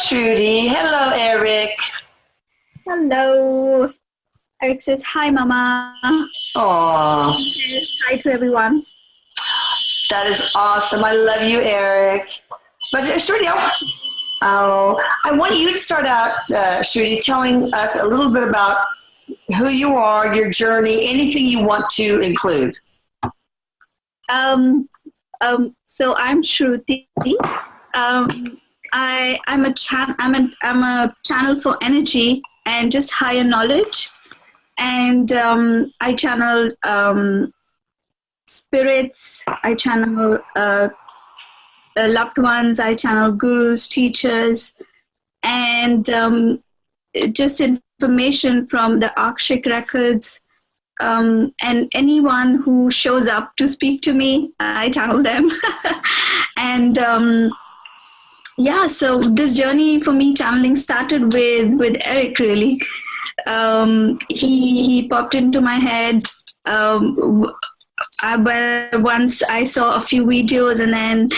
Trudy. Hello, Erik. Hello. Erik says, hi, Mama. Aw, Hi to everyone. that is awesome. I love you, Erik. But Trudy, I want you to start out, Trudy, telling us a little bit about who you are, your journey, anything you want to include. So I'm Shruti. I'm a channel for energy and just higher knowledge, and I channel spirits. I channel loved ones. I channel gurus, teachers, and just information from the Akashic records. And anyone who shows up to speak to me, I channel them. And so this journey for me channeling started with Erik, really. He popped into my head. Once I saw a few videos, and then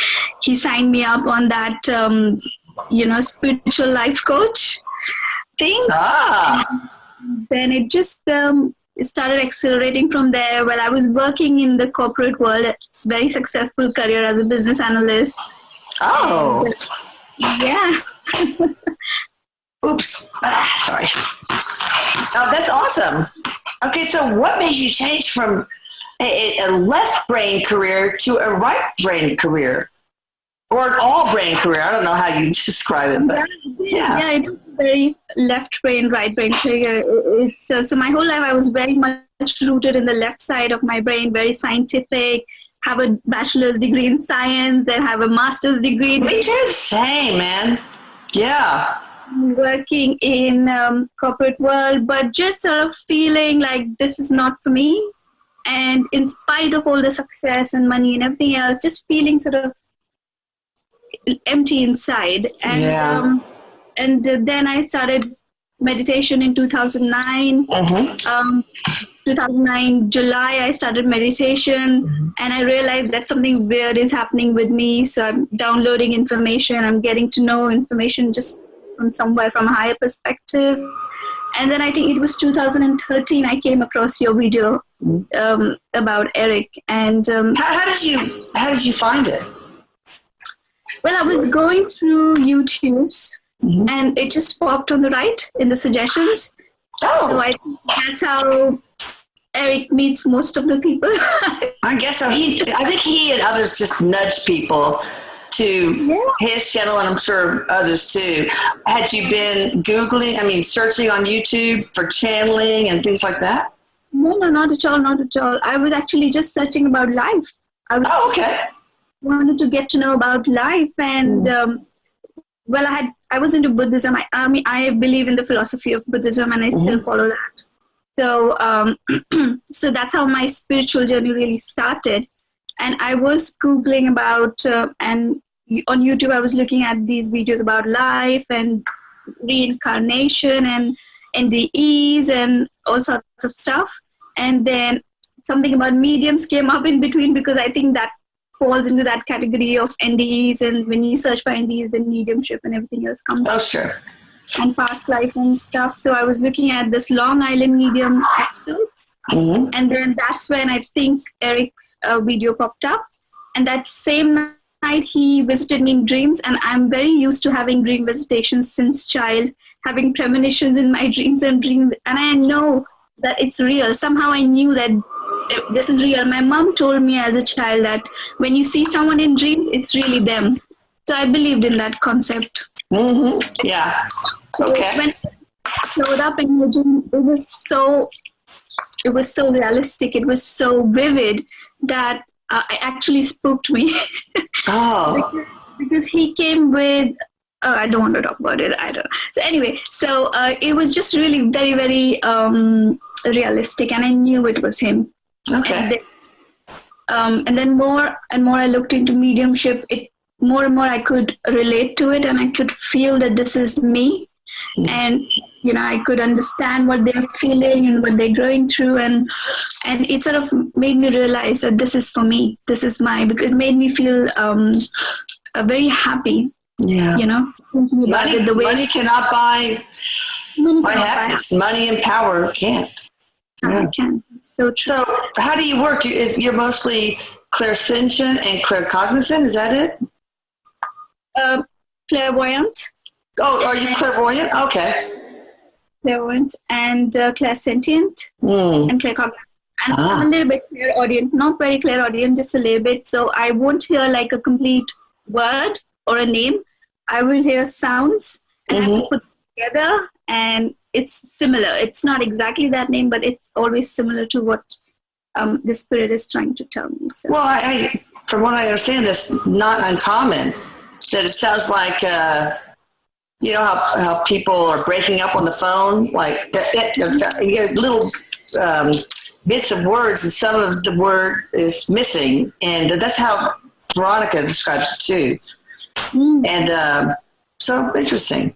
he signed me up on that, spiritual life coach thing. Then it just started accelerating from there. Well, I was working in the corporate world, a very successful career as a business analyst. Oh. And, yeah. Oops. Sorry. Oh, that's awesome. Okay, so what made you change from a left brain career to a right brain career? Or an all brain career? I don't know how you describe it, but yeah, it was very left brain, right brain career. So my whole life I was very much rooted in the left side of my brain, very scientific, have a bachelor's degree in science, then have a master's degree. Me too, same, man. Yeah. Working in corporate world, but just sort of feeling like this is not for me. And in spite of all the success and money and everything else, just feeling sort of empty inside. And and then I started meditation in 2009. 2009 July I started meditation, and I realized that something weird is happening with me. So I'm downloading information, I'm getting to know information just from somewhere, from a higher perspective. And then I think it was 2013 I came across your video about Erik. And how did you find it? Well, I was going through YouTube's, and it just popped on the right in the suggestions. So I think that's how Erik meets most of the people. I guess so. I think he and others just nudge people to his channel, and I'm sure others too. Had you been searching on YouTube for channeling and things like that? No, not at all. I was actually just searching about life. Okay. Wanted to get to know about life, and I was into Buddhism. I believe in the philosophy of Buddhism, and I still follow that. So so that's how my spiritual journey really started. And I was Googling about, and on YouTube I was looking at these videos about life and reincarnation and NDEs and all sorts of stuff. And then something about mediums came up in between, because I think that falls into that category of NDEs, and when you search for NDEs, then mediumship and everything else comes up. Oh, sure. And past life and stuff. So I was looking at this Long Island medium episodes, and then that's when I think Erik's video popped up. And that same night he visited me in dreams, and I'm very used to having dream visitations since child, having premonitions in my dreams, and I know that it's real. Somehow I knew that this is real. My mom told me as a child that when you see someone in dreams, it's really them. So I believed in that concept. Yeah. Okay. So when I showed up in your dream, it was so realistic. It was so vivid that it actually spooked me. Because he came with. I don't want to talk about it. I don't know. So anyway, it was just really very, very realistic, and I knew it was him. Okay. And then more and more I looked into mediumship. More and more I could relate to it, and I could feel that this is me. And I could understand what they're feeling and what they're going through, and it sort of made me realize that this is for me. This is because it made me feel very happy. Yeah. Thinking about it the way Money cannot buy money my cannot buy happiness. Money and power can't. I can. So true. So how do you work? You're mostly clairsentient and claircognizant. Is that it? Clairvoyant. Oh, are you clairvoyant? Okay. Clairvoyant and clairsentient and claircognizant. And I'm a little bit clairaudient, not very clairaudient, just a little bit. So I won't hear like a complete word or a name. I will hear sounds and I have to put them together, and it's similar. It's not exactly that name, but it's always similar to what the spirit is trying to tell me. So. Well, I from what I understand, that's not uncommon. That it sounds like, how people are breaking up on the phone, like you get little bits of words, and some of the word is missing, and that's how Veronica describes it too. And so interesting.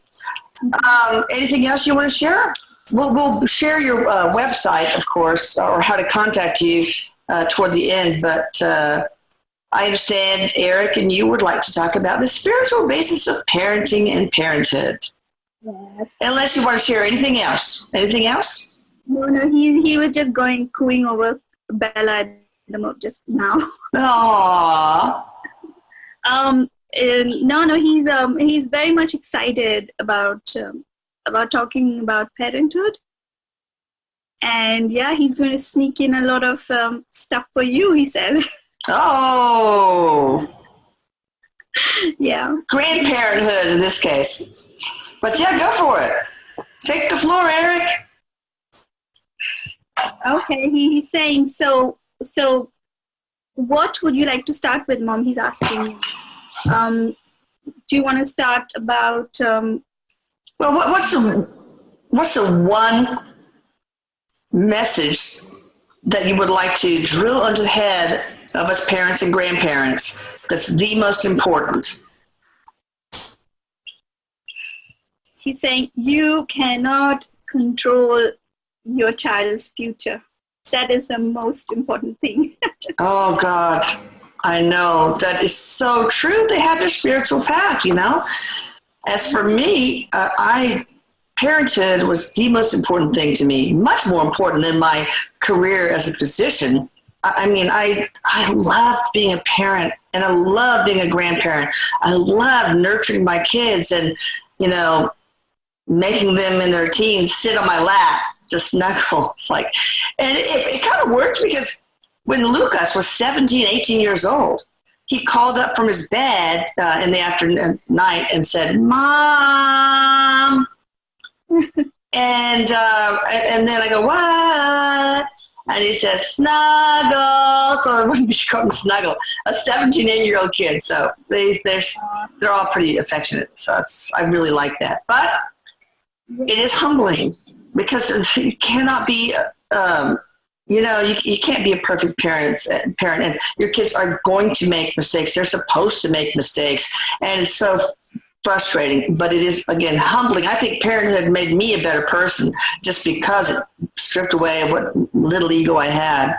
Anything else you want to share? We'll share your website, of course, or how to contact you toward the end. But I understand, Erik, and you would like to talk about the spiritual basis of parenting and parenthood. Yes. Unless you want to share anything else. Anything else? No, he was just cooing over Bella at the moment just now. Aww. He's very much excited about talking about parenthood, and he's going to sneak in a lot of stuff for you. He says. Oh. Yeah. Grandparenthood in this case, but go for it. Take the floor, Erik. Okay, he's saying so. What would you like to start with, Mom? He's asking you. Do you want to start about? Well, what's the one message that you would like to drill into the head of us parents and grandparents that's the most important? He's saying you cannot control your child's future. That is the most important thing. Oh, God. I know. That is so true. They have their spiritual path, As for me, parenthood was the most important thing to me, much more important than my career as a physician. I loved being a parent, and I loved being a grandparent. I loved nurturing my kids and, making them in their teens sit on my lap, just snuggle. It's like, and it kind of worked because when Lucas was 17, 18 years old, he called up from his bed in the afternoon, night, and said, "Mom." and then I go, "What?" And he says, "Snuggle." So we call him Snuggle. A 17, 18-year-old kid. So they're all pretty affectionate. So I really like that. But it is humbling because you cannot be, you can't be a perfect parent, and your kids are going to make mistakes. They're supposed to make mistakes, and it's so frustrating. But it is, again, humbling. I think parenthood made me a better person just because it stripped away what little ego I had.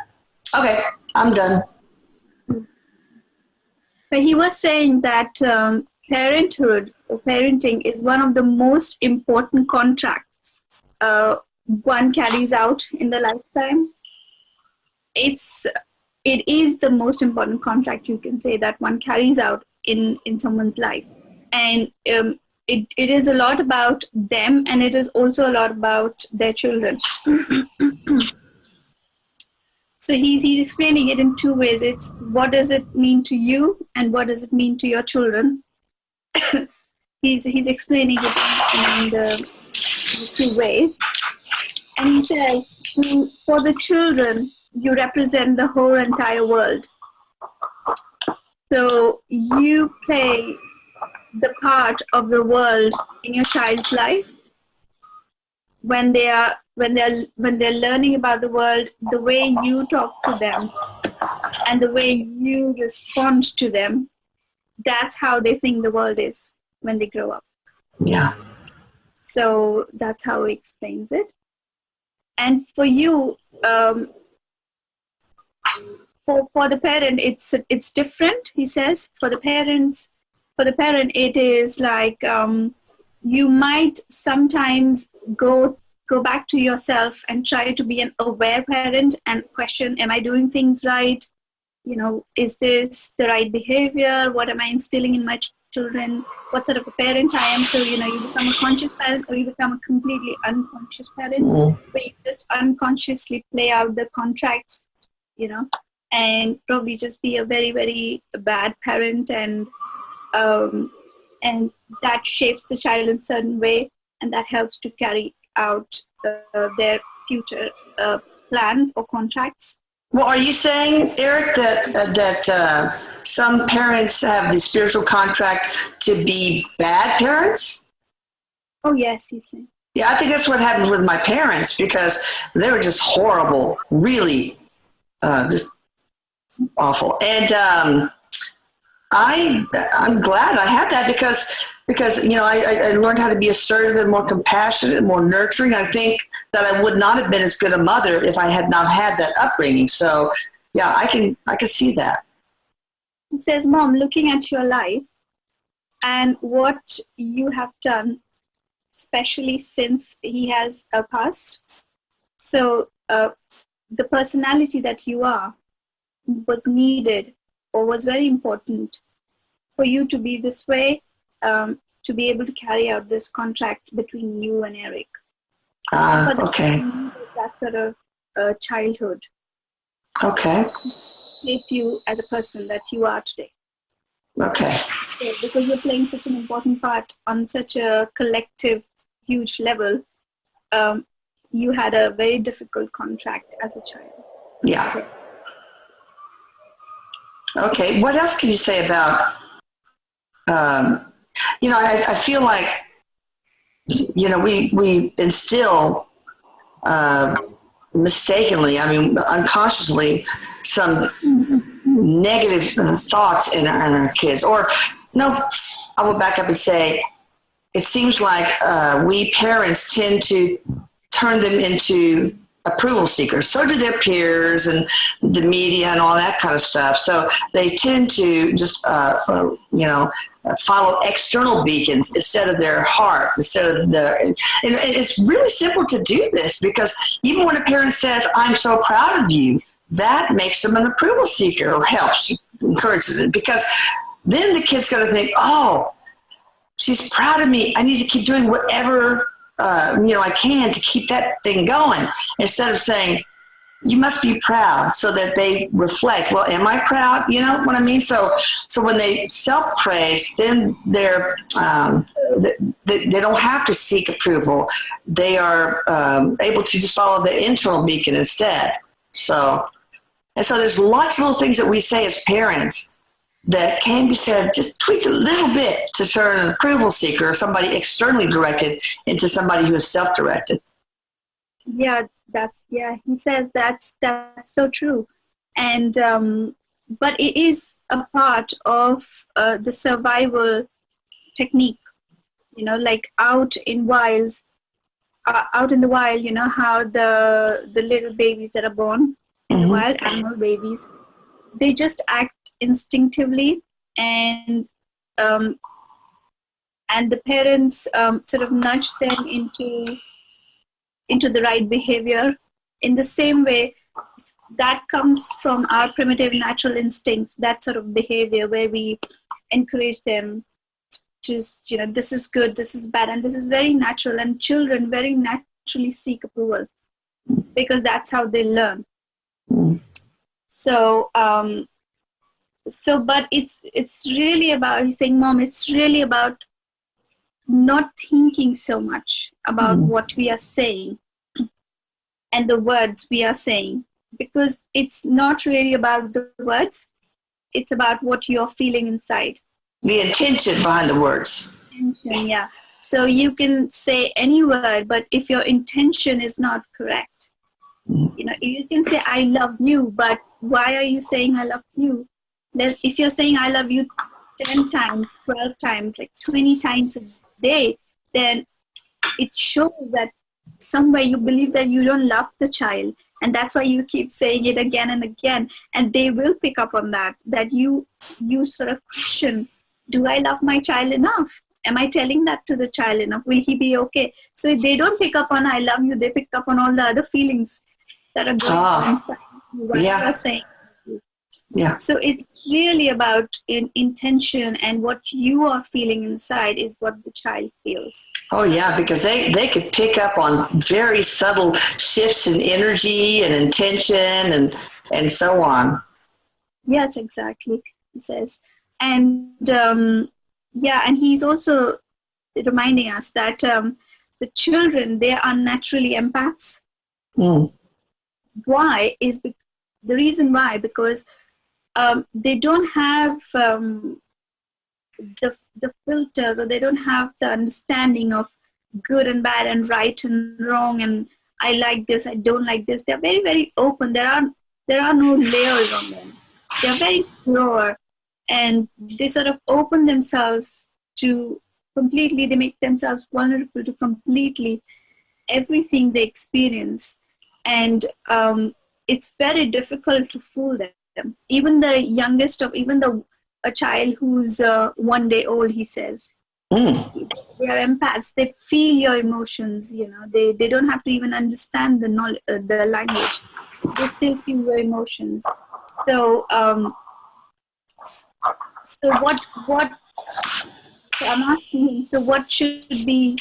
Okay, I'm done. But he was saying that parenthood or parenting is one of the most important contracts one carries out in the lifetime. It is the most important contract, you can say, that one carries out in someone's life. And it is a lot about them, and it is also a lot about their children. So he's explaining it in two ways. It's what does it mean to you, and what does it mean to your children. He's explaining it in the two ways. And he says, for the children, you represent the whole entire world. So you play the part of the world in your child's life. When they're learning about the world, the way you talk to them and the way you respond to them, that's how they think the world is when they grow up. Yeah. So that's how he explains it. And for you, for the parent, it's different. He says, for the parents, for the parent, it is like you might sometimes go back to yourself and try to be an aware parent and question, am I doing things right? Is this the right behavior? What am I instilling in my children? What sort of a parent I am? So, you become a conscious parent, or you become a completely unconscious parent, where you just unconsciously play out the contracts, and probably just be a very, very bad parent, and that shapes the child in a certain way, and that helps to carry out their future plans or contracts. Well, are you saying, Eric, that some parents have the spiritual contract to be bad parents? Oh, yes, he's saying. Yeah, I think that's what happened with my parents, because they were just horrible, really, just awful. And I'm glad I had that because I learned how to be assertive and more compassionate and more nurturing. I think that I would not have been as good a mother if I had not had that upbringing. So, yeah, I can see that. He says, Mom, looking at your life and what you have done, especially since he has passed, so the personality that you are was needed, or was very important for you to be this way, to be able to carry out this contract between you and Erik. Okay. That sort of childhood. Okay. Shape you as a person that you are today. Okay. So, because you're playing such an important part on such a collective, huge level, you had a very difficult contract as a child. Yeah. Okay. What else can you say about, I feel like, we instill mistakenly, unconsciously, some negative thoughts in our kids. Or, no, I will back up and say, it seems like we parents tend to turn them into approval seekers. So do their peers and the media and all that kind of stuff. So they tend to just, follow external beacons instead of their heart, instead of and it's really simple to do this, because even when a parent says, I'm so proud of you, that makes them an approval seeker, or helps, encourages it, because then the kid's going to think, oh, she's proud of me. I need to keep doing whatever I can to keep that thing going, instead of saying, you must be proud, so that they reflect, well, am I proud? You know what I mean? So when they self-praise, then they're, they don't have to seek approval. They are able to just follow the internal beacon instead. So there's lots of little things that we say as parents that can be said, just tweaked a little bit to turn an approval seeker or somebody externally directed into somebody who is self-directed. Yeah, he says that's so true. And but it is a part of the survival technique, like out in the wild, how the little babies that are born in the wild, animal babies, they just act instinctively, and the parents sort of nudge them into the right behavior. In the same way, that comes from our primitive natural instincts, that sort of behavior where we encourage them to, this is good, this is bad, and this is very natural, and children very naturally seek approval because that's how they learn. So but it's really about, he's saying, Mom, it's really about not thinking so much about what we are saying and the words we are saying, because it's not really about the words, it's about what you're feeling inside. The intention behind the words. Yeah. So you can say any word, but if your intention is not correct, you can say, I love you, but why are you saying I love you? Then if you're saying I love you 10 times, 12 times, like 20 times a day, then it shows that somewhere you believe that you don't love the child, and that's why you keep saying it again and again, and they will pick up on that you sort of question do I love my child enough? Am I telling that to the child enough? Will he be okay? So if they don't pick up on I love you, they pick up on all the other feelings that are going on inside you, what you are saying. Yeah. So it's really about intention, and what you are feeling inside is what the child feels. Oh, yeah, because they could pick up on very subtle shifts in energy and intention and so on. Yes, exactly, he says. And and he's also reminding us that the children, they are naturally empaths. Why is the reason why? Because they don't have the filters, or they don't have the understanding of good and bad and right and wrong, and I like this, I don't like this. They're very, very open. There are no layers on them. They're very pure, and they sort of open themselves to completely, they make themselves vulnerable to completely everything they experience. And it's very difficult to fool them. Even the youngest of, a child who's 1 day old, he says, they are empaths. They feel your emotions. They don't have to even understand the knowledge, the language. They still feel your emotions. So what I'm asking him, so what should be,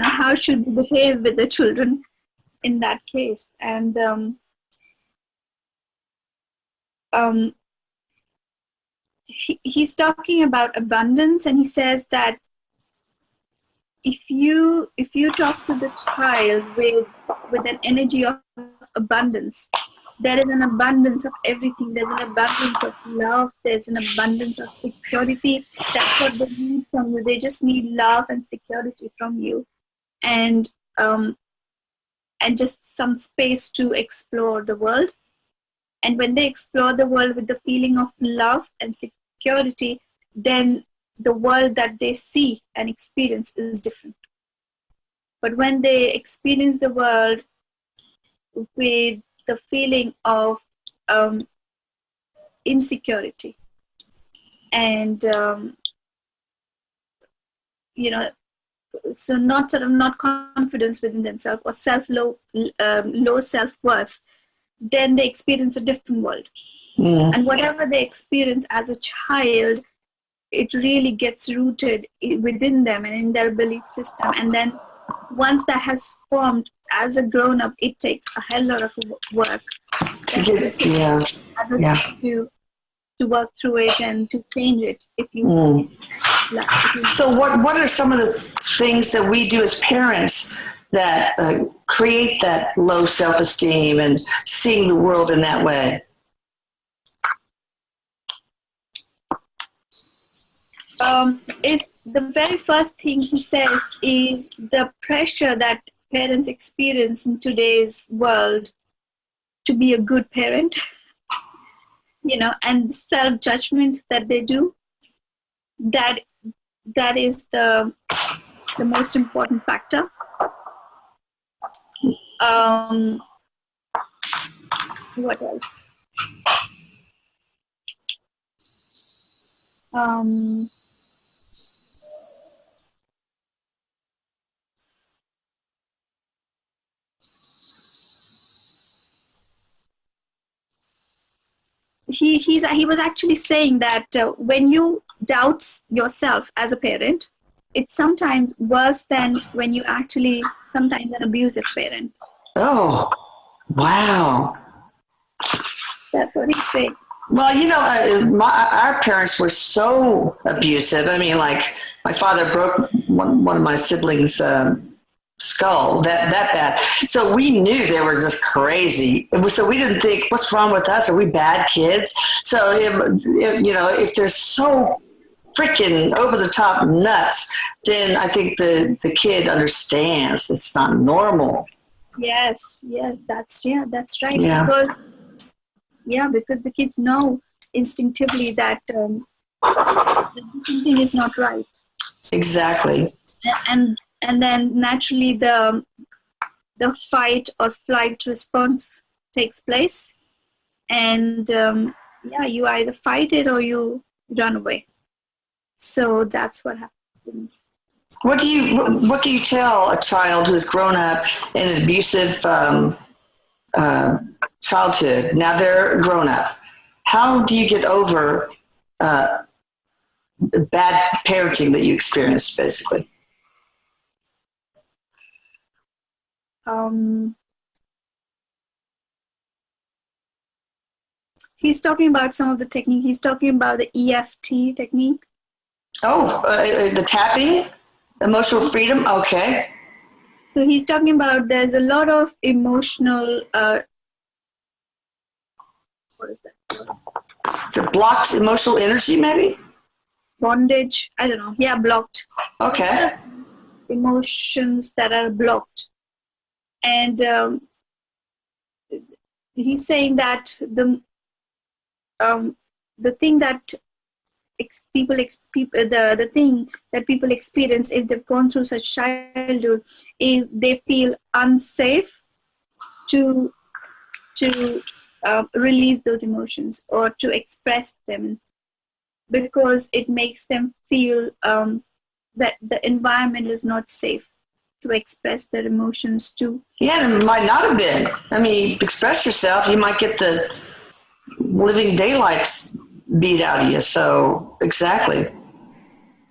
how should we behave with the children in that case? And he's talking about abundance, and he says that if you talk to the child with an energy of abundance, there is an abundance of everything. There's an abundance of love. There's an abundance of security. That's what they need from you. They just need love and security from you, and just some space to explore the world. And when they explore the world with the feeling of love and security, then the world that they see and experience is different. But when they experience the world with the feeling of insecurity and so not confidence within themselves, or low self-worth, then they experience a different world. And whatever they experience as a child, it really gets rooted within them and in their belief system. And then once that has formed as a grown-up, it takes a hell lot of work to work through it and to change it. So what are some of the things that we do as parents that create that low self-esteem and seeing the world in that way? Is the very first thing he says is the pressure that parents experience in today's world to be a good parent, and the self-judgment that they do. That is the most important factor. What else? He was actually saying that when you doubt yourself as a parent, it's sometimes worse than when you actually sometimes an abusive parent. Oh, wow. That's what he's saying. Well, our parents were so abusive. I mean, like, my father broke one of my siblings' skull, that bad. So we knew they were just crazy. So we didn't think, what's wrong with us? Are we bad kids? So, if they're so freaking over-the-top nuts, then I think the kid understands it's not normal. Yes, that's right. Yeah. Because the kids know instinctively that something is not right. Exactly. And then naturally the fight or flight response takes place, and you either fight it or you run away. So that's what happens. What do you tell a child who's grown up in an abusive childhood? Now they're grown up. How do you get over bad parenting that you experienced, basically? He's talking about some of the technique. He's talking about the EFT technique. Oh, the tapping, emotional freedom. Okay. So he's talking about there's a lot of emotional. What is that? Is it blocked emotional energy, maybe? Bondage. I don't know. Yeah, blocked. Okay. Emotions that are blocked, and he's saying that the thing that the thing that people experience if they've gone through such childhood is they feel unsafe to release those emotions or to express them, because it makes them feel that the environment is not safe to express their emotions to. Yeah, it might not have been. I mean, express yourself, you might get the living daylights beat out of you. So, exactly.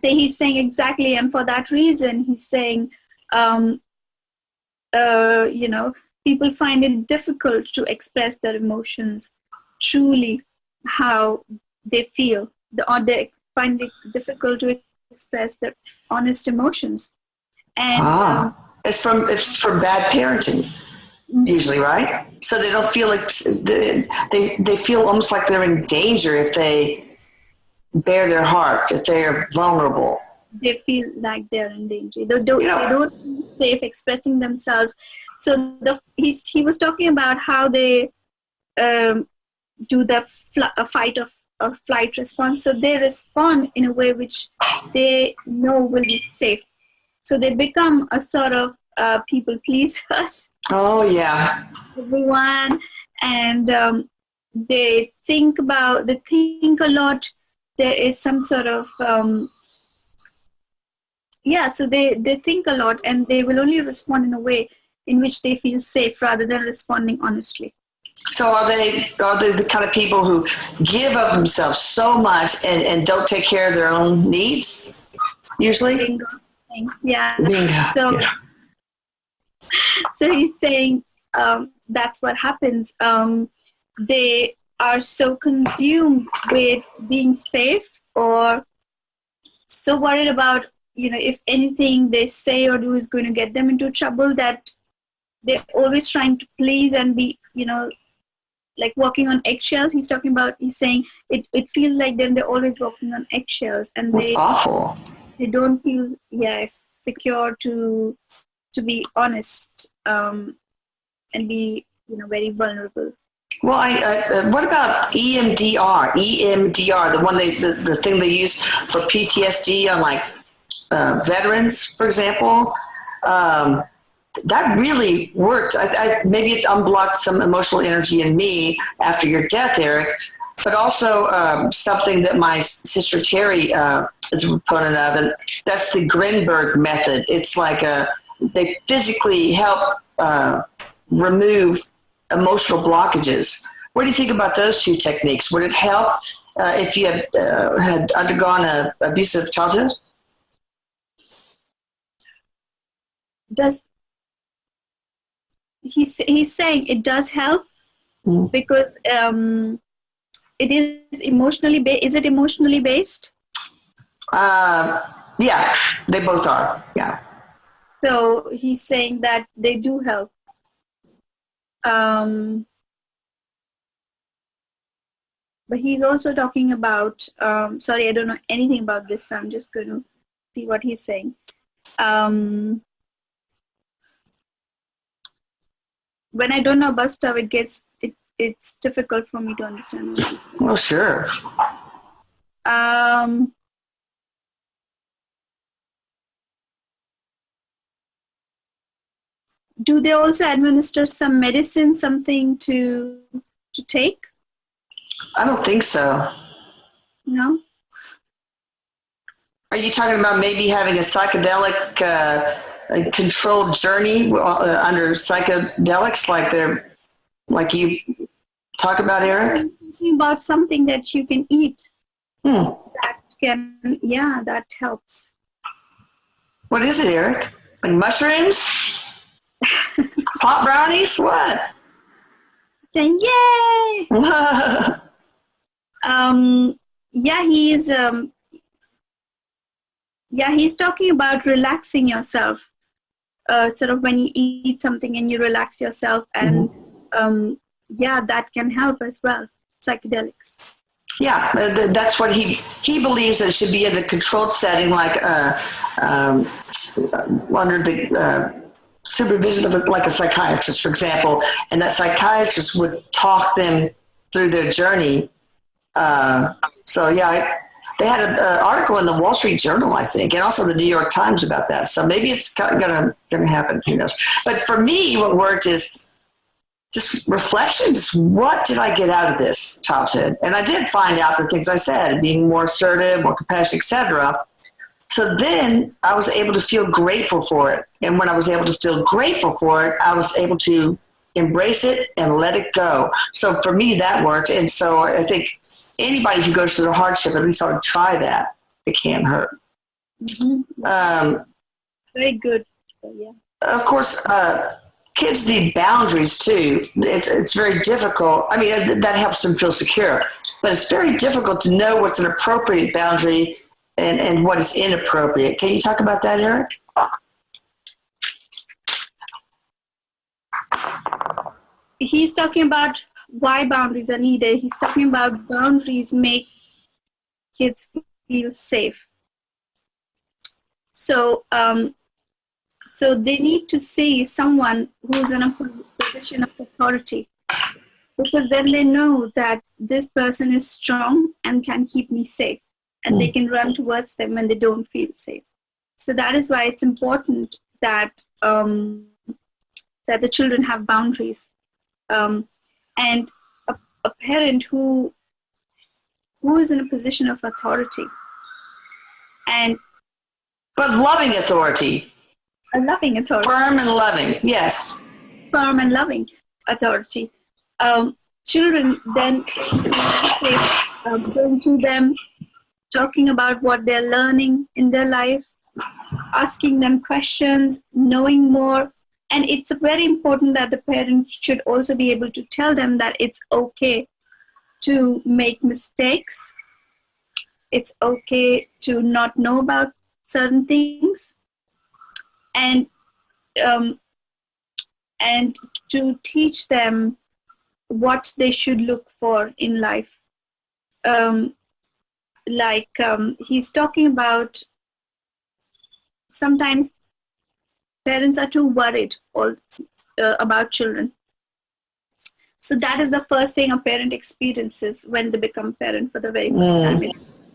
So he's saying exactly, and for that reason, he's saying, people find it difficult to express their emotions truly how they feel, or they find it difficult to express their honest emotions. And it's from bad parenting, usually, right? So they don't feel like they feel almost like they're in danger if they bare their heart, if they're vulnerable. They feel like they're in danger. They don't feel safe expressing themselves. So he was talking about how they do the fight or flight response. So they respond in a way which they know will be safe. So they become a sort of people pleasers. Oh yeah. Everyone, and they think a lot. There is some sort of so they think a lot, and they will only respond in a way in which they feel safe rather than responding honestly. So are they the kind of people who give up themselves so much and don't take care of their own needs, usually? Bingo. Yeah. Bingo. So he's saying that's what happens. They are so consumed with being safe, or so worried about, if anything they say or do is going to get them into trouble, that they're always trying to please and be, like walking on eggshells. He's saying it feels like they're always walking on eggshells, and that's awful. They don't feel secure to be honest and be very vulnerable. Well, what about EMDR? EMDR, the thing they use for PTSD on like veterans, for example. That really worked. Maybe it unblocked some emotional energy in me after your death, Erik, but also something that my sister Terry is a proponent of, and that's the Grinberg method. It's like they physically help remove emotional blockages. What do you think about those two techniques? Would it help if you had undergone an abusive childhood? He's saying it does help because it is emotionally based. Is it emotionally based? Yeah, they both are. Yeah. So he's saying that they do help. But he's also talking about, sorry, I don't know anything about this, so I'm just going to see what he's saying. When I don't know about stuff, it's difficult for me to understand what he's saying. Well, sure. Do they also administer some medicine, something to take? I don't think so. No? Are you talking about maybe having a psychedelic a controlled journey under psychedelics, like you talk about, Erik? I'm talking about something that you can eat. That helps. What is it, Erik? Like mushrooms? Pop brownies? What? Saying yay! He's talking about relaxing yourself. Sort of when you eat something and you relax yourself, and that can help as well. Psychedelics. Yeah, that's what he believes that it should be in a controlled setting, like under the supervision of like a psychiatrist, for example, and that psychiatrist would talk them through their journey. They had an article in the Wall Street Journal, I think, and also the New York Times about that. So maybe it's gonna happen. Who knows? But for me, what worked is just reflection. Just what did I get out of this childhood? And I did find out the things I said, being more assertive, more compassionate, etc. So then I was able to feel grateful for it. And when I was able to feel grateful for it, I was able to embrace it and let it go. So for me, that worked. And so I think anybody who goes through the hardship at least ought to try that. It can't hurt. Very good. Yeah. Of course, kids need boundaries too. It's very difficult. I mean, that helps them feel secure. But it's very difficult to know what's an appropriate boundary and what is inappropriate. Can you talk about that, Erik? He's talking about why boundaries are needed. He's talking about boundaries make kids feel safe. So they need to see someone who's in a position of authority, because then they know that this person is strong and can keep me safe, and they can run towards them when they don't feel safe. So that is why it's important that that the children have boundaries. And a parent who is in a position of authority, but loving authority. A loving authority. Firm and loving, yes. Firm and loving authority. Children then say, going to them, talking about what they're learning in their life, asking them questions, knowing more. And it's very important that the parent should also be able to tell them that it's okay to make mistakes. It's okay to not know about certain things. And to teach them what they should look for in life. He's talking about sometimes parents are too worried about children. So that is the first thing a parent experiences when they become parent for the very first time.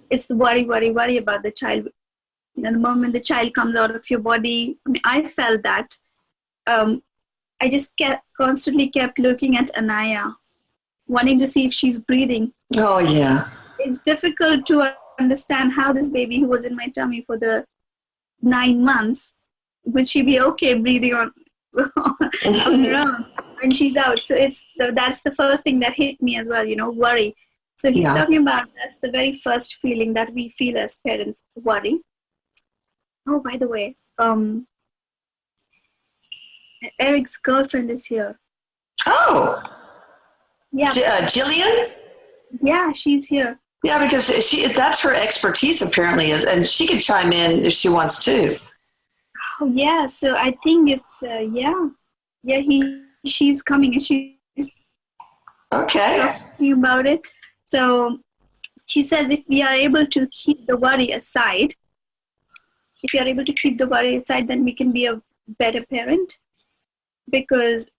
It's the worry about the child. The moment the child comes out of your body, I mean, I felt that. I just constantly kept looking at Anaya, wanting to see if she's breathing. Oh, yeah. It's difficult to understand how this baby who was in my tummy for the 9 months, would she be okay breathing on her own when she's out? So that's the first thing that hit me as well, worry. So he's talking about that's the very first feeling that we feel as parents, worry. Oh, by the way, Erik's girlfriend is here. Oh. Yeah. Jillian? Yeah, she's here. Yeah, because that's her expertise apparently is, and she can chime in if she wants to. Oh, yeah. So I think it's, she's coming and she's talking about it. So she says if we are able to keep the worry aside, then we can be a better parent. Because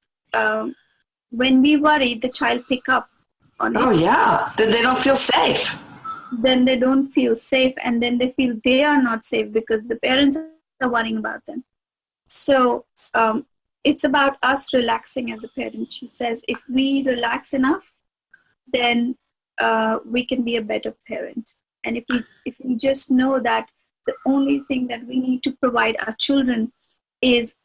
when we worry, the child pick up on it. Oh, yeah. Then they don't feel safe. Then they don't feel safe, and then they feel they are not safe because the parents are worrying about them. So it's about us relaxing as a parent. She says if we relax enough, then we can be a better parent. And if we just know that the only thing that we need to provide our children is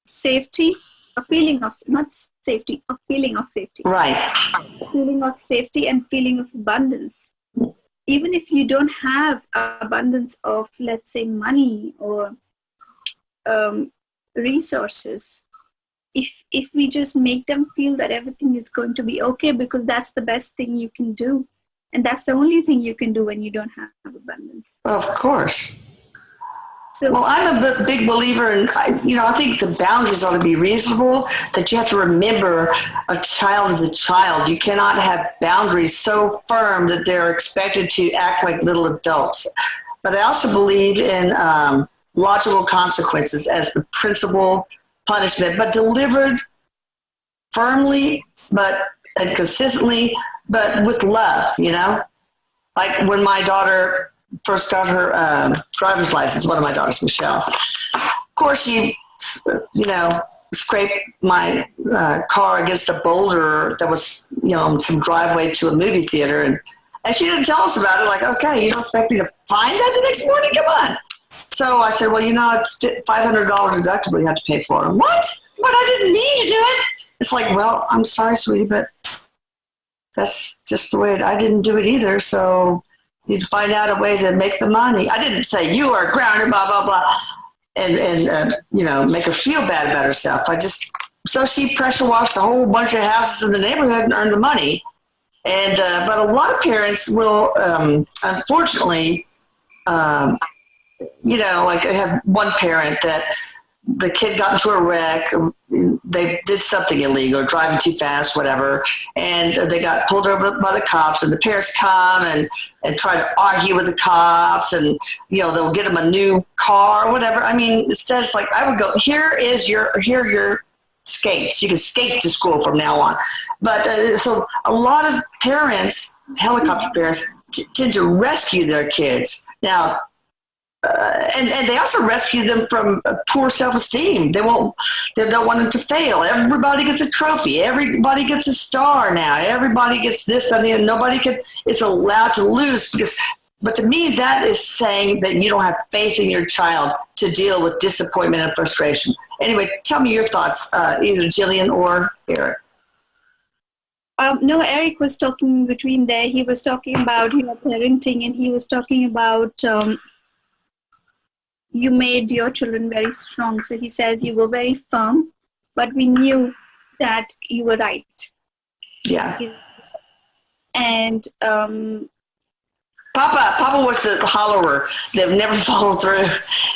safety, a feeling of, not safety, a feeling of safety. Right. A feeling of safety and feeling of abundance. Even if you don't have abundance of, let's say, money or resources, if we just make them feel that everything is going to be okay, because that's the best thing you can do. And that's the only thing you can do when you don't have abundance. Of course. So, Well, I'm a big believer in, I think the boundaries ought to be reasonable, that you have to remember a child is a child. You cannot have boundaries so firm that they're expected to act like little adults. But I also believe in logical consequences as the principal punishment, but delivered firmly and consistently, but with love, Like when my daughter first got her driver's license, one of my daughters, Michelle, of course she, scraped my car against a boulder that was, on some driveway to a movie theater. And she didn't tell us about it. Like, okay, you don't expect me to find that the next morning? Come on. So I said, well, it's $500 deductible you have to pay for it. What? But I didn't mean to do it. It's like, well, I'm sorry, sweetie, but that's just the way I didn't do it either. So you'd find out a way to make the money. I didn't say you are grounded, blah, blah, blah, and make her feel bad about herself. So she pressure washed a whole bunch of houses in the neighborhood and earned the money. And, but a lot of parents will, unfortunately, like I have one parent that the kid got into a wreck. They did something illegal, driving too fast, whatever, and they got pulled over by the cops. And the parents come and try to argue with the cops, and they'll get them a new car or whatever. I mean, instead it's like I would go, here are your skates. You can skate to school from now on. But so a lot of parents, helicopter parents, tend to rescue their kids now. And they also rescue them from poor self-esteem. They don't want them to fail. Everybody gets a trophy. Everybody gets a star now. Everybody gets this and nobody is allowed to lose but to me, that is saying that you don't have faith in your child to deal with disappointment and frustration. Anyway, tell me your thoughts, either Jillian or Erik. No, Erik was talking between there. He was talking about parenting, and he was talking about you made your children very strong. So he says you were very firm, but we knew that you were right. Yeah. And Papa was the hollerer that never followed through.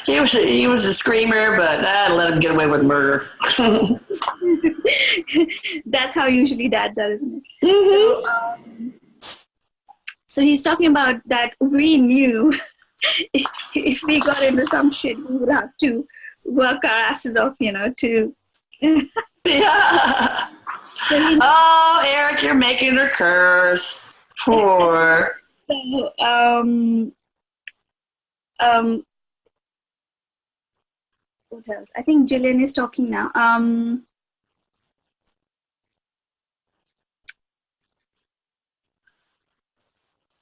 He was a screamer, but let him get away with murder. That's how usually dads are, isn't it? Mm-hmm. So he's talking about that we knew if we got into some shit, we would have to work our asses off, to... Yeah. Oh, Erik, you're making her curse. Poor... So, what else? I think Jillian is talking now.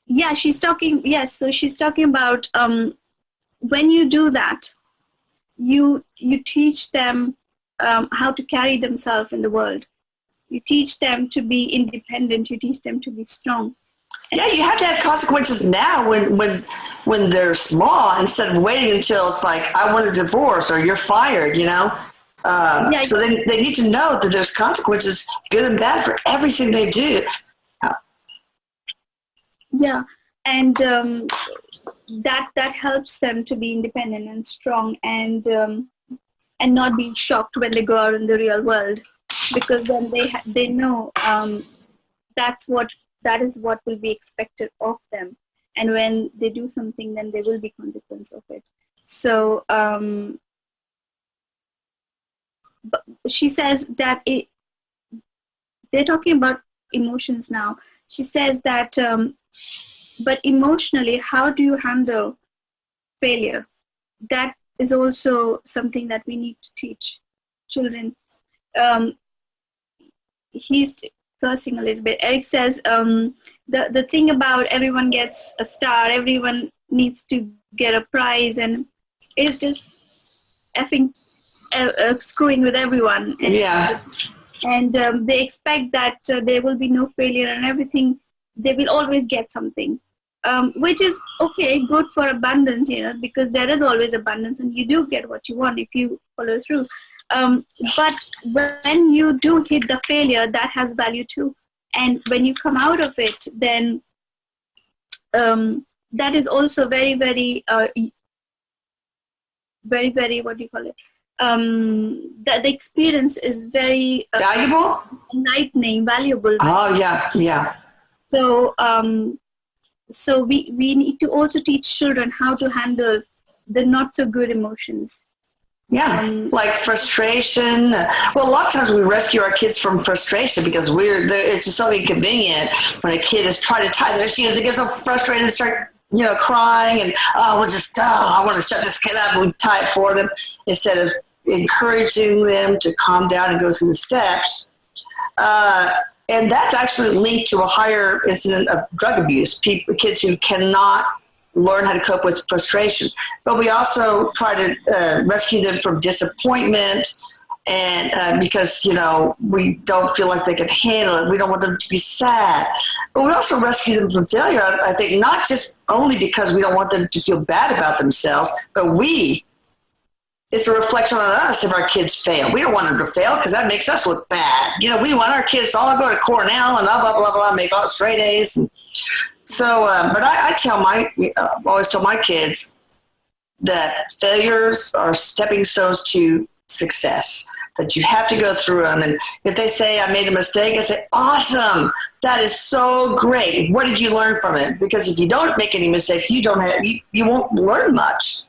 Yeah, she's talking. Yes, so she's talking about when you do that, you teach them how to carry themselves in the world. You teach them to be independent. You teach them to be strong. Yeah, you have to have consequences now when they're small, instead of waiting until it's like, I want a divorce or you're fired, So they need to know that there's consequences, good and bad, for everything they do. Yeah, and that helps them to be independent and strong, and not be shocked when they go out in the real world, because then they know that is what will be expected of them, and when they do something, then there will be consequence of it. So but she says that they're talking about emotions now. She says that but emotionally, how do you handle failure? That is also something that we need to teach children. He's cursing a little bit. Erik says the thing about everyone gets a star, everyone needs to get a prize, and it's just effing screwing with everyone. And they expect that there will be no failure and everything. They will always get something, which is okay, good for abundance, because there is always abundance, and you do get what you want if you follow through. But when you do hit the failure, that has value too. And when you come out of it, then that is also very, very, very, very, what do you call it? The experience is very valuable, enlightening, valuable. Oh yeah. So so we need to also teach children how to handle the not so good emotions. Like frustration. Well, a lot of times we rescue our kids from frustration because it's just so inconvenient when a kid is trying to tie their shoes. They get so frustrated and start, crying and, I want to shut this kid up and we tie it for them instead of encouraging them to calm down and go through the steps. And that's actually linked to a higher incident of drug abuse, kids who cannot learn how to cope with frustration. But we also try to rescue them from disappointment, and because, we don't feel like they can handle it. We don't want them to be sad. But we also rescue them from failure, I think, not just only because we don't want them to feel bad about themselves, but it's a reflection on us if our kids fail. We don't want them to fail because that makes us look bad. We want our kids to all go to Cornell and blah, blah, blah, blah, make all straight A's. And so, but I always tell my kids that failures are stepping stones to success, that you have to go through them. And if they say, I made a mistake, I say, awesome. That is so great. What did you learn from it? Because if you don't make any mistakes, you won't learn much.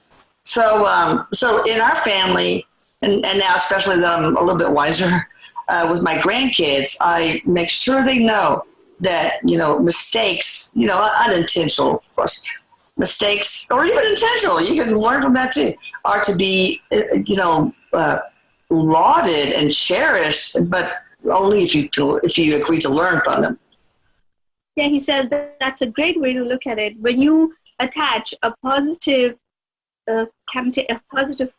So in our family, and now especially that I'm a little bit wiser with my grandkids, I make sure they know that, mistakes, unintentional, of course, mistakes, or even intentional, you can learn from that too, are to be, lauded and cherished, but only if you agree to learn from them. Yeah, he says that's a great way to look at it. When you attach a positive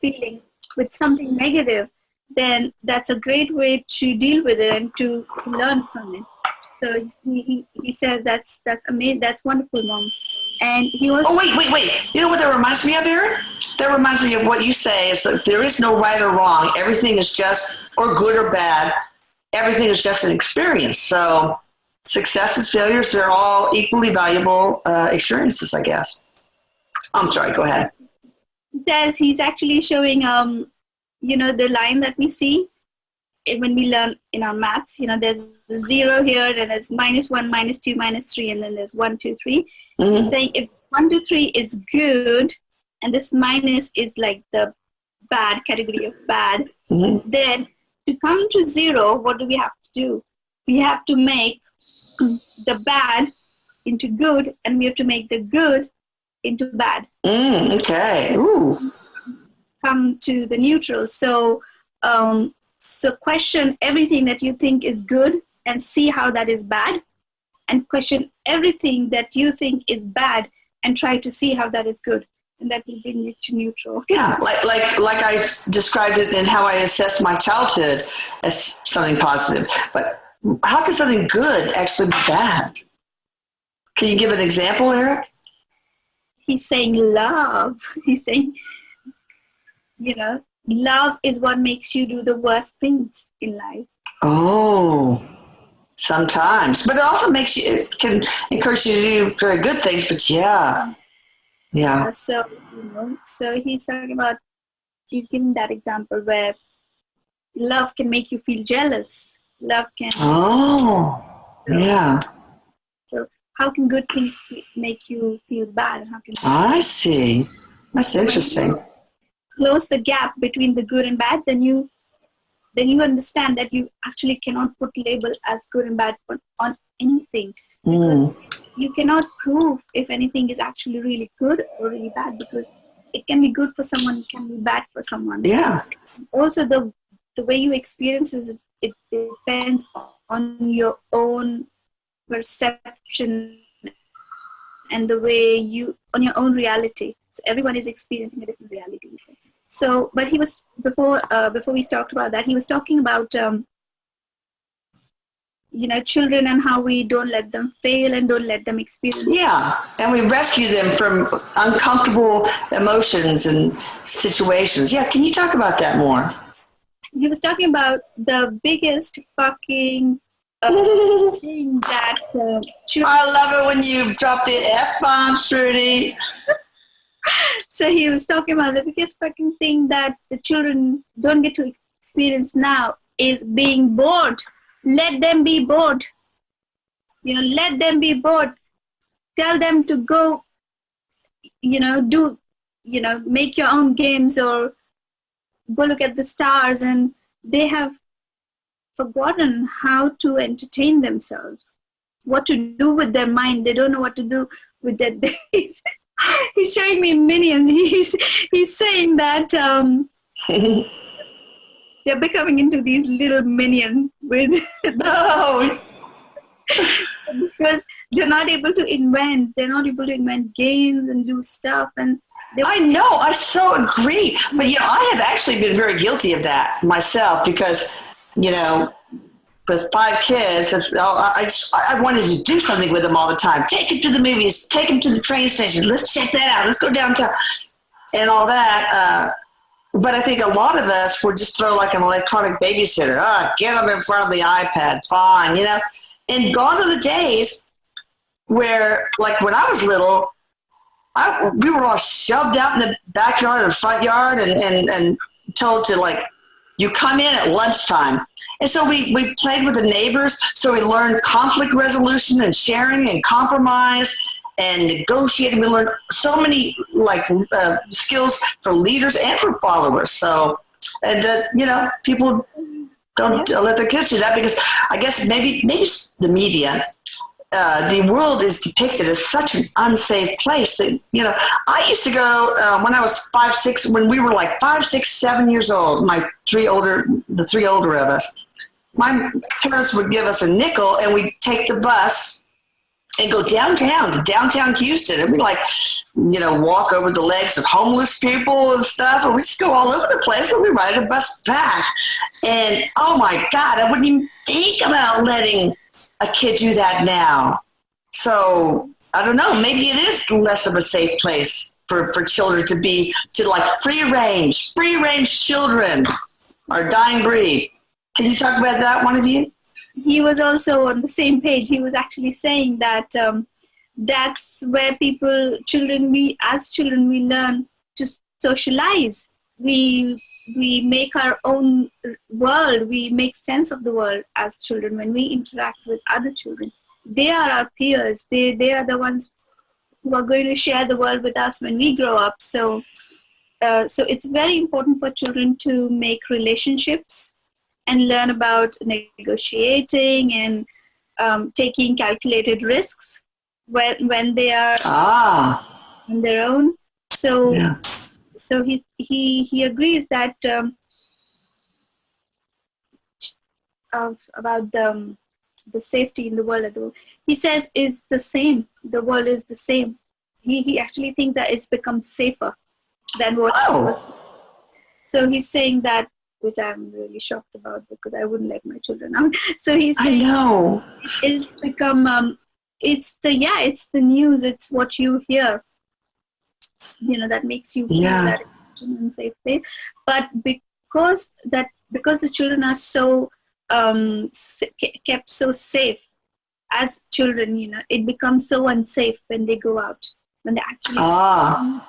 feeling with something negative, then that's a great way to deal with it and to learn from it. So he said that's amazing. That's wonderful, Mom. And he was. Oh wait! You know what that reminds me of, Erik? That reminds me of what you say is that there is no right or wrong. Everything is just, or good or bad. Everything is just an experience. So successes, failures, they're all equally valuable experiences, I guess. I'm sorry. Go ahead. Says he's actually showing the line that we see when we learn in our maths. There's the 0 here, then there's -1, -2, -3, and then there's 1, 2, 3. Mm-hmm. He's saying if 1, 2, 3 is good and this minus is like the bad category of bad, mm-hmm. then to come to 0, what do we have to do? We have to make the bad into good, and we have to make the good into bad. Okay. Ooh. Come to the neutral. So question everything that you think is good and see how that is bad, and question everything that you think is bad and try to see how that is good, and that will bring you to neutral. Yeah, like I described it in how I assessed my childhood as something positive. But how can something good actually be bad? Can you give an example, Erik? He's saying love. He's saying, love is what makes you do the worst things in life. Oh, sometimes. But it also it can encourage you to do very good things, but yeah. So he's talking about, he's giving that example where love can make you feel jealous. Love can. Oh, yeah. So how can good things make you feel bad? I see. That's interesting. Close the gap between the good and bad, then you understand that you actually cannot put label as good and bad on anything. Because you cannot prove if anything is actually really good or really bad, because it can be good for someone, it can be bad for someone. Yeah. Also, the way you experience it depends on your own perception and the way on your own reality. So everyone is experiencing a different reality. So, but he was before we talked about that. He was talking about children and how we don't let them fail and don't let them experience. Yeah, and we rescue them from uncomfortable emotions and situations. Yeah, can you talk about that more? He was talking about the biggest fucking thing that children. I love it when you drop the F-bomb, Shruti. So he was talking about the biggest fucking thing that the children don't get to experience now is being bored. Let them be bored. Let them be bored. Tell them to go, do, make your own games or go look at the stars, and they have forgotten how to entertain themselves, what to do with their mind. They don't know what to do with their days. He's showing me minions. He's saying that they're becoming into these little minions with because they're not able to invent. They're not able to invent games and do stuff. And I know, I so agree. But I have actually been very guilty of that myself because, with 5 kids, I wanted to do something with them all the time. Take them to the movies, take them to the train station. Let's check that out. Let's go downtown and all that. But I think a lot of us would just throw like an electronic babysitter. Get them in front of the iPad, fine, And gone are the days where, like when I was little, we were all shoved out in the backyard or the front yard and told to you come in at lunchtime. And so we played with the neighbors. So we learned conflict resolution and sharing and compromise and negotiating. We learned so many skills for leaders and for followers. So, and people don't let their kids do that because I guess maybe the media, the world is depicted as such an unsafe place that, I used to go when I was 5, 6, when we were like 5, 6, 7 years old, the 3 older of us, my parents would give us a nickel and we'd take the bus and go downtown to downtown Houston. And we'd walk over the legs of homeless people and stuff. And we'd just go all over the place and we'd ride a bus back. And oh my God, I wouldn't even think about letting a kid do that now. So I don't know, maybe it is less of a safe place for children to free range children are dying breed. Can you talk about that, one of you? He was also on the same page. He was actually saying that that's where children, we learn to socialize. We make our own world. We make sense of the world as children when we interact with other children. They are our peers. They are the ones who are going to share the world with us when we grow up. So it's very important for children to make relationships and learn about negotiating and taking calculated risks when they are on their own. So he agrees that about the safety in the world. He says it's the same. The world is the same. He actually thinks that it's become safer than what it was. So he's saying that, which I'm really shocked about because I wouldn't let my children out. So he's saying, I know. It's become, it's the news, it's what you hear, that makes you feel that it's an unsafe place. But because the children are so kept so safe as children, it becomes so unsafe when they go out. When they actually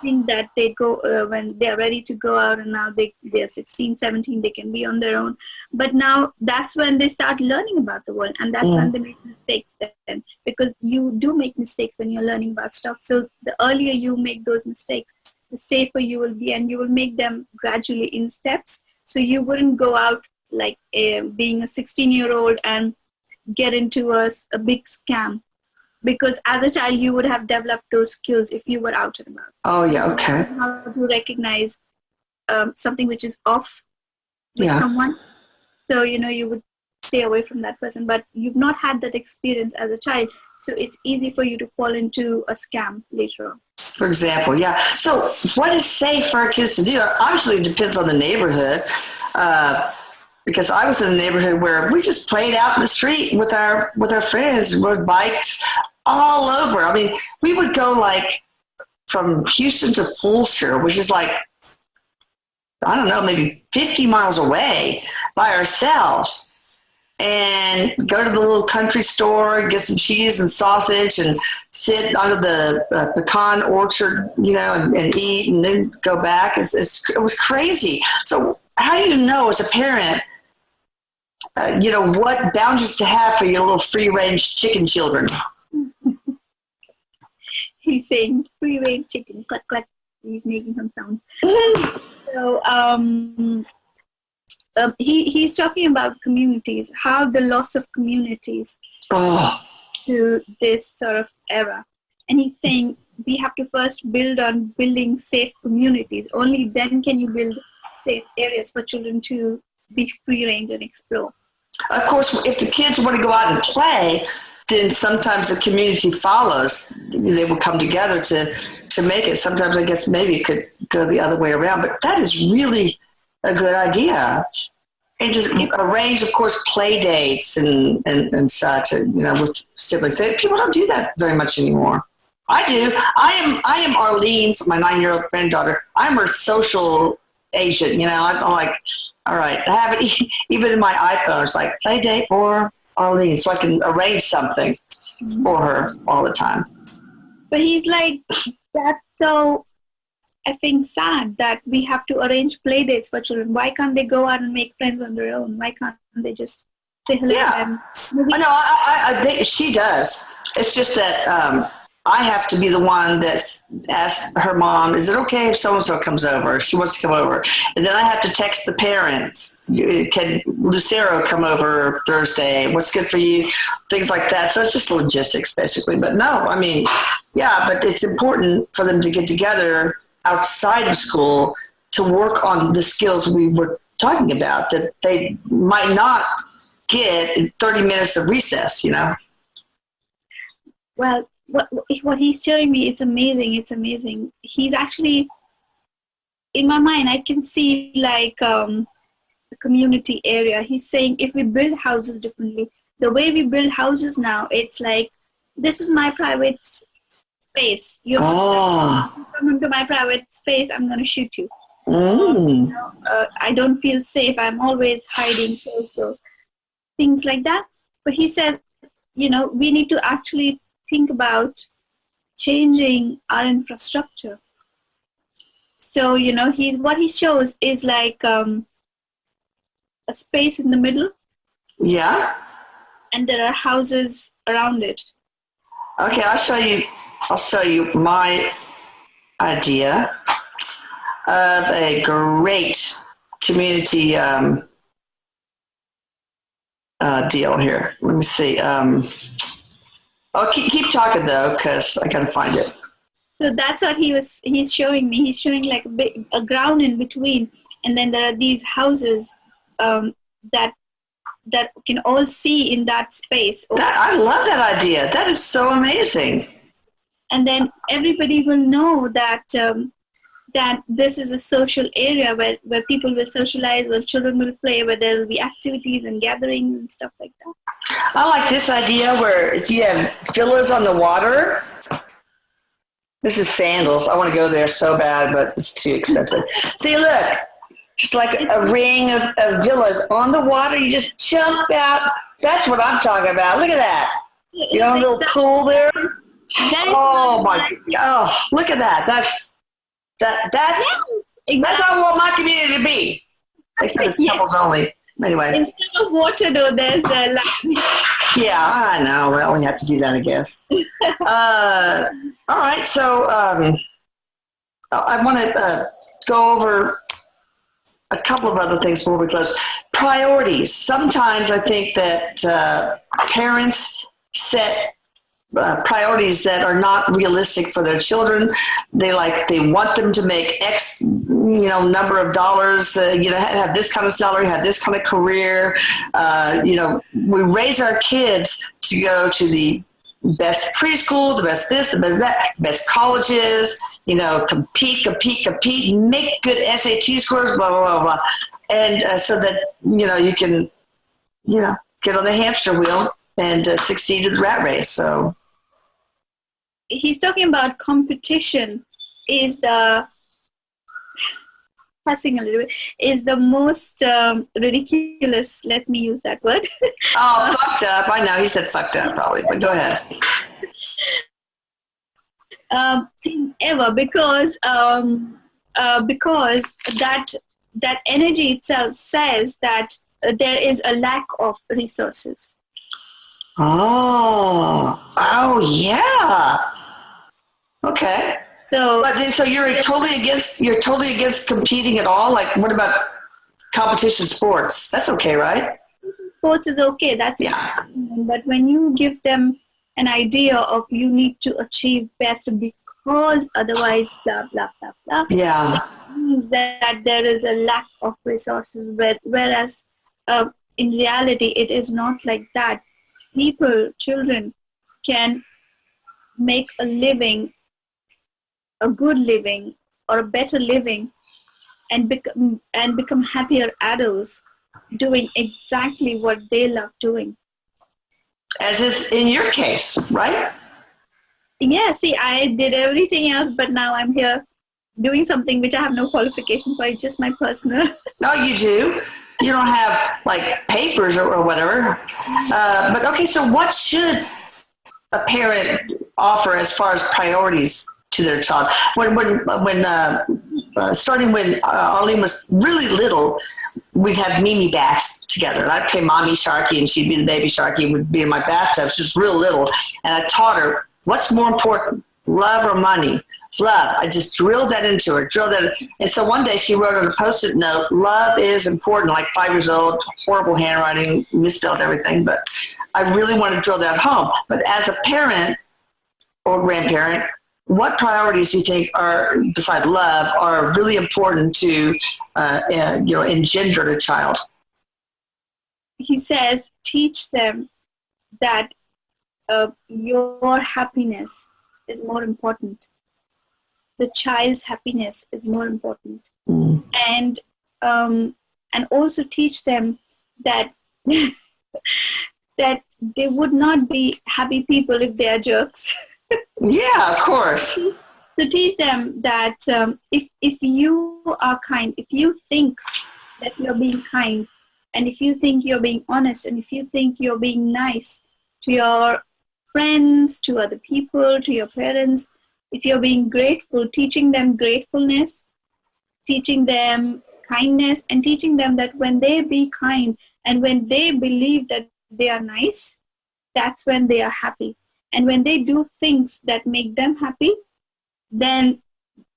think that they go, when they're ready to go out, and now they're 16, 17, they can be on their own. But now that's when they start learning about the world, and that's when they make mistakes then. Because you do make mistakes when you're learning about stuff. So the earlier you make those mistakes, the safer you will be, and you will make them gradually in steps. So you wouldn't go out like being a 16-year-old and get into a big scam. Because as a child, you would have developed those skills if you were out and about. Oh, yeah, okay. How to recognize something which is off with someone. So, you would stay away from that person. But you've not had that experience as a child. So it's easy for you to fall into a scam later on. For example, yeah. So what is safe for our kids to do? Obviously, it depends on the neighborhood. Because I was in a neighborhood where we just played out in the street with our friends, rode bikes all over. I mean, we would go like from Houston to Fulshear, which is like, I don't know, maybe 50 miles away by ourselves, and go to the little country store, get some cheese and sausage, and sit under the pecan orchard, and eat, and then go back. It was crazy. So how do you know as a parent, what boundaries to have for your little free-range chicken children? He's saying free-range chicken, cluck, cluck. He's making some sounds. So he's talking about communities, how the loss of communities to this sort of era. And he's saying we have to first build on building safe communities. Only then can you build safe areas for children to be free range and explore. Of course, if the kids want to go out and play, then sometimes the community follows. They will come together to make it. Sometimes I guess maybe it could go the other way around, but that is really a good idea. And just arrange, of course, play dates and such, with siblings. People don't do that very much anymore. I do. I am Arlene's, my 9-year-old granddaughter. I'm her social agent. I'm like, all right, I have it even in my iPhone. It's like play date for Arlene, so I can arrange something for her all the time. But he's like, that's so, I think, sad that we have to arrange play dates for children. Why can't they go out and make friends on their own? Why can't they just say hello? Yeah, I think she does. It's just that I have to be the one that's asked her mom, is it okay if so-and-so comes over? She wants to come over. And then I have to text the parents. Can Lucero come over Thursday? What's good for you? Things like that. So it's just logistics, basically. But no, I mean, yeah, but it's important for them to get together outside of school to work on the skills we were talking about that they might not get in 30 minutes of recess, Well, what he's showing me, it's amazing. He's actually, in my mind, I can see like a community area. He's saying if we build houses differently, the way we build houses now, it's like, this is my private space. You come into my private space, I'm going to shoot you. I don't feel safe. I'm always hiding, so things like that. But he says, we need to actually think about changing our infrastructure. So, what he shows is like a space in the middle. Yeah. And there are houses around it. Okay, I'll show you my idea of a great community deal here. Let me see. Oh, keep talking though, because I gotta find it. So that's what he's showing me. He's showing like a ground in between, and then there are these houses that can all see in that space. I love that idea. That is so amazing. And then everybody will know that that this is a social area where people will socialize, where children will play, where there will be activities and gatherings and stuff like that. I like this idea where you have villas on the water. This is Sandals. I want to go there so bad, but it's too expensive. See, look, just like a ring of villas on the water. You just jump out. That's what I'm talking about. Look at that. You know, a little pool there. Oh my! Oh, look at that. That's how I want my community to be. Except it's couples only. Anyway. Instead of water, though, there's land. Yeah, I know. Well, we have to do that, I guess. All right. So I want to go over a couple of other things before we close. Priorities. Sometimes I think that parents set priorities that are not realistic for their children. They want them to make X, number of dollars, have this kind of salary, have this kind of career. We raise our kids to go to the best preschool, the best this, the best that, best colleges, compete, make good SAT scores, blah, blah, blah, blah. And so that, you can, get on the hamster wheel and succeed in the rat race. So he's talking about competition is the, passing a little bit, is the most ridiculous, let me use that word. Oh, fucked up. I know he said fucked up probably, but go ahead. Thing ever, because that energy itself says that there is a lack of resources. Oh, yeah. Okay. So you're totally against competing at all? Like, what about competition sports? That's okay, right? Sports is okay. That's but when you give them an idea of you need to achieve best because otherwise blah blah blah blah. Yeah. It means that there is a lack of resources. Whereas in reality, it is not like that. Children can make a living, a good living or a better living, and become happier adults doing exactly what they love doing. As is in your case, right? Yeah, see, I did everything else, but now I'm here doing something which I have no qualification for. It's just my personal. No, you do. You don't have like papers or whatever. But okay, so what should a parent offer as far as priorities to their child? Starting when Arlene was really little, we'd have Mimi baths together. And I'd play Mommy Sharky, and she'd be the baby Sharky, and would be in my bathtub. She was real little, and I taught her what's more important, love or money. Love. I just drilled that into her. And so one day she wrote on a Post-it note, love is important, like 5 years old, horrible handwriting, misspelled everything, but I really want to drill that home. But as a parent or grandparent, what priorities do you think are, besides love, are really important to engender in a child? He says, teach them that your happiness is more important. The child's happiness is more important. And also teach them that that they would not be happy people if they are jerks. Yeah, of course. So teach them that if you are kind, if you think that you're being kind, and if you think you're being honest, and if you think you're being nice to your friends, to other people, to your parents, if you're being grateful, teaching them gratefulness, teaching them kindness, and teaching them that when they be kind and when they believe that they are nice, that's when they are happy. And when they do things that make them happy, then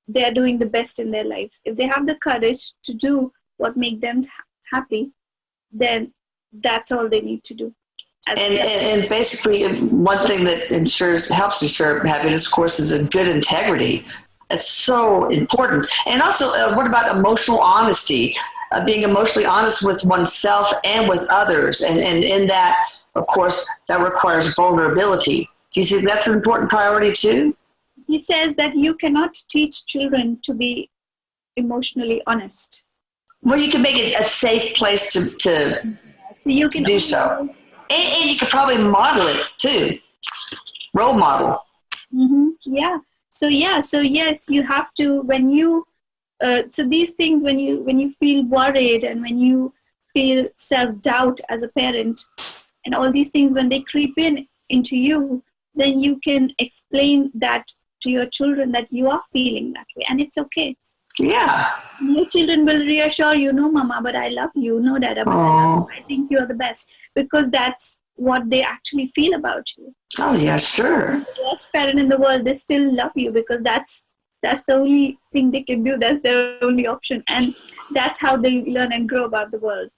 they're doing the best in their lives. If they have the courage to do what makes them happy, then that's all they need to do. And basically, one thing that helps ensure happiness, of course, is a good integrity. That's so important. And also, what about emotional honesty? Being emotionally honest with oneself and with others. And in that, of course, that requires vulnerability. Do you think that's an important priority too? He says that you cannot teach children to be emotionally honest. Well, you can make it a safe place to do so. And you could probably model it too. Role model. Mm-hmm. Yeah. So yes, you have to, when you, so these things, when you feel worried and when you feel self-doubt as a parent and all these things, when they creep into you, then you can explain that to your children that you are feeling that way and it's okay. Yeah. Your children will reassure you, no, Mama, but I love you. No, Dada, but I love you. I think you're the best. Because that's what they actually feel about you. Oh, yeah, sure. The best parent in the world, they still love you because that's the only thing they can do. That's their only option. And that's how they learn and grow about the world.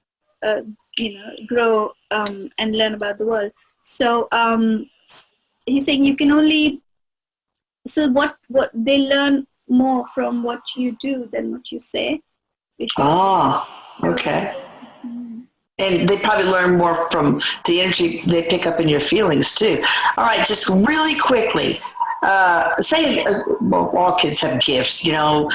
Grow and learn about the world. So he's saying you can only... So what they learn more from what you do than what you say. Oh, okay. And they probably learn more from the energy they pick up in your feelings too. All right, just really quickly, well, all kids have gifts, the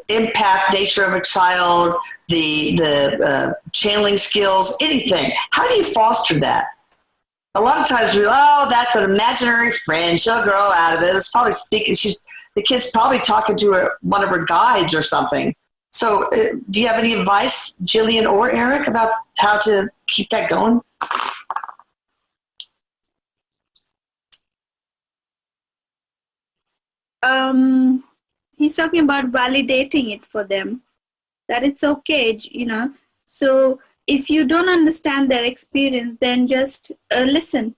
impact nature of a child, the channeling skills, anything. How do you foster that? A lot of times that's an imaginary friend. She'll grow out of it. It's probably speaking. The kid's probably talking to one of her guides or something. So do you have any advice, Jillian or Erik, about how to keep that going? He's talking about validating it for them, that it's okay, So if you don't understand their experience, then just listen.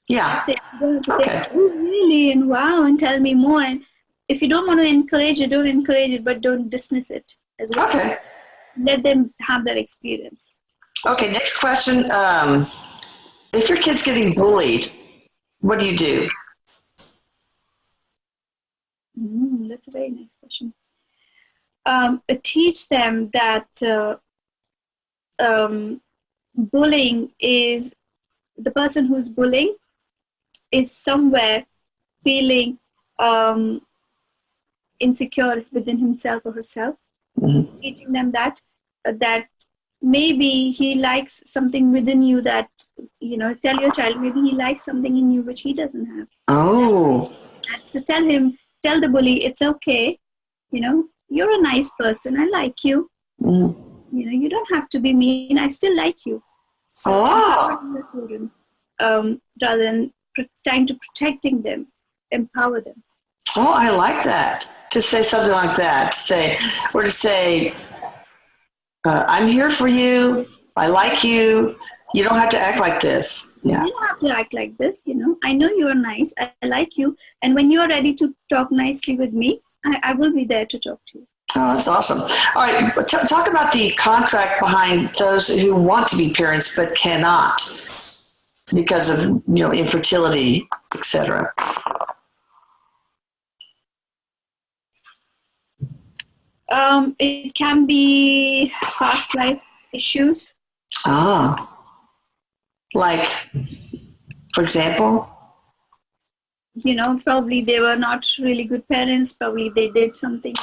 Yeah. Say, okay. Oh, really? And wow, and tell me more. And if you don't want to encourage it, don't encourage it, but don't dismiss it as well. Okay. Let them have that experience. Okay, next question. If your kid's getting bullied, what do you do? That's a very nice question. Teach them that bullying is, the person who's bullying is somewhere feeling insecure within himself or herself. Mm-hmm. Teaching them that maybe he likes something within you that, tell your child maybe he likes something in you which he doesn't have. Oh. So tell the bully, it's okay, you're a nice person, I like you. Mm. You don't have to be mean, I still like you. So the children, rather than trying to protecting them, empower them. Oh, I like that. To say something like that, to say, I'm here for you, I like you, you don't have to act like this. Yeah. You don't have to act like this, I know you are nice, I like you, and when you are ready to talk nicely with me, I will be there to talk to you. Oh, that's awesome. All right, talk about the contract behind those who want to be parents but cannot because of, infertility, etc. It can be past life issues. Like, for example? Probably they were not really good parents. Probably they did something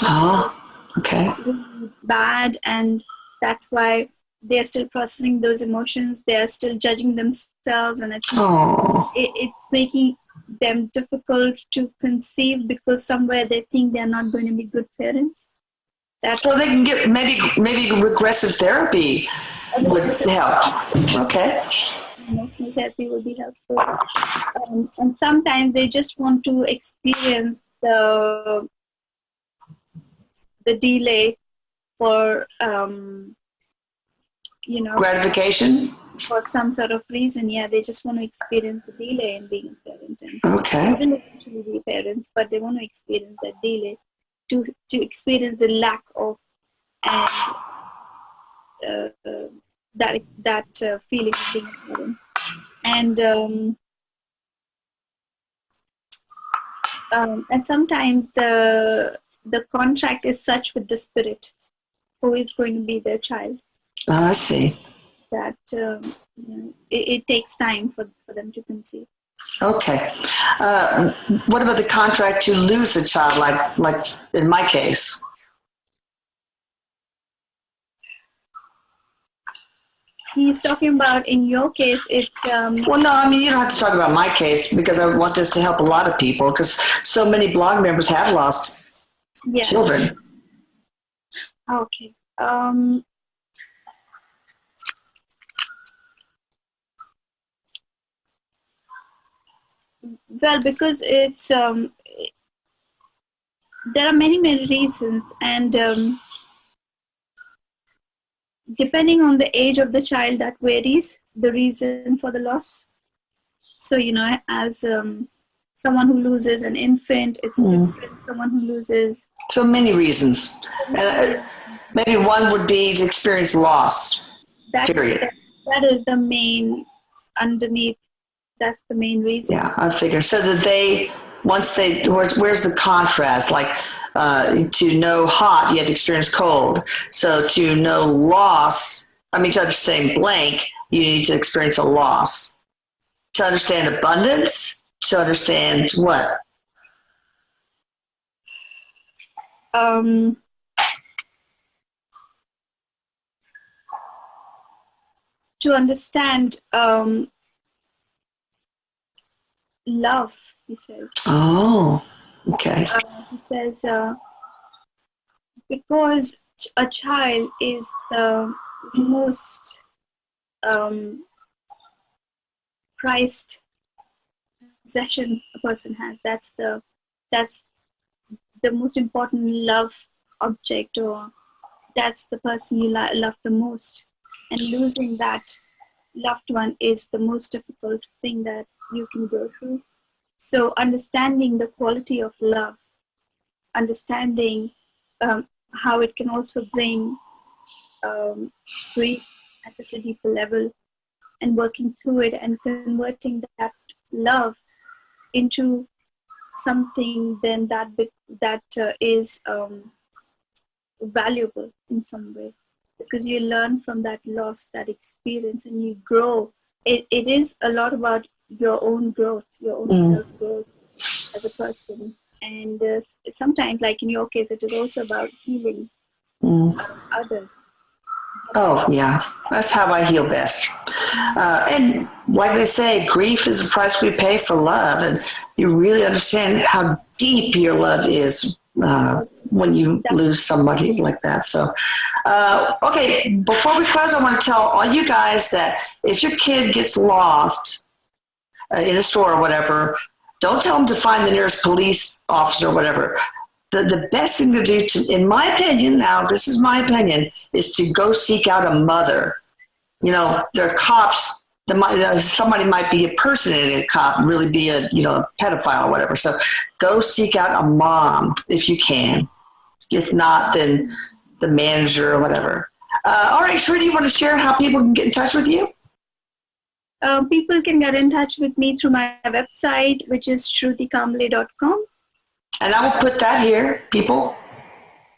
okay. really bad, and that's why they're still processing those emotions. They're still judging themselves, and it's making them difficult to conceive because somewhere they think they're not going to be good parents. So they can get maybe regressive therapy would help. Okay. Emotional therapy will be helpful. And sometimes they just want to experience the delay for, gratification? For some sort of reason. Yeah, they just want to experience the delay in being a parent. And okay. They will eventually be parents, but they want to experience that delay to experience the lack of and that feeling of being a parent. And sometimes the contract is such with the spirit who is going to be their child. I see. That it takes time for them to conceive. Okay. What about the contract to lose a child, like in my case? He's talking about, in your case, it's... Well, no, I mean, you don't have to talk about my case because I want this to help a lot of people because so many blog members have lost children. Okay. Well, because it's... there are many reasons, and... depending on the age of the child, that varies the reason for the loss. So, as someone who loses an infant, it's different. Someone who loses... So many reasons. Maybe one would be to experience loss, period. That is the main, underneath, that's the main reason. Yeah, I figure. So that where's the contrast? Like, to know hot, you have to experience cold. So to know loss, To understand blank, you need to experience a loss. To understand abundance, to understand what? To understand love, he says. Oh, okay. He says, because a child is the most prized possession a person has. That's the most important love object, or that's the person you love the most. And losing that loved one is the most difficult thing that you can go through. So understanding the quality of love, understanding how it can also bring grief at such a deeper level, and working through it and converting that love into something then that is valuable in some way, because you learn from that loss, that experience, and you grow. It is a lot about your own growth, your own self-growth as a person. And sometimes, like in your case, it is also about healing others. Oh, yeah. That's how I heal best. And like they say, grief is the price we pay for love. And you really understand how deep your love is when you lose somebody like that. So, okay, before we close, I want to tell all you guys that if your kid gets lost in a store or whatever, don't tell them to find the nearest police officer or whatever. The best thing to do, in my opinion, now this is my opinion, is to go seek out a mother. There are cops. Somebody might be a person in a cop, really be a pedophile or whatever. So go seek out a mom if you can. If not, then the manager or whatever. All right, Shruti, you want to share how people can get in touch with you? People can get in touch with me through my website, which is shrutikamble.com. And I will put that here, people.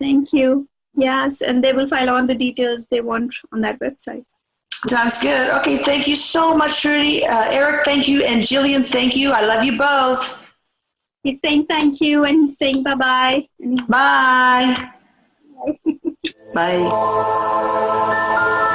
Thank you. Yes, and they will find all the details they want on that website. Sounds good. Okay, thank you so much, Shruti. Erik, thank you. And Jillian, thank you. I love you both. He's saying thank you, and he's saying bye-bye. Bye. Bye.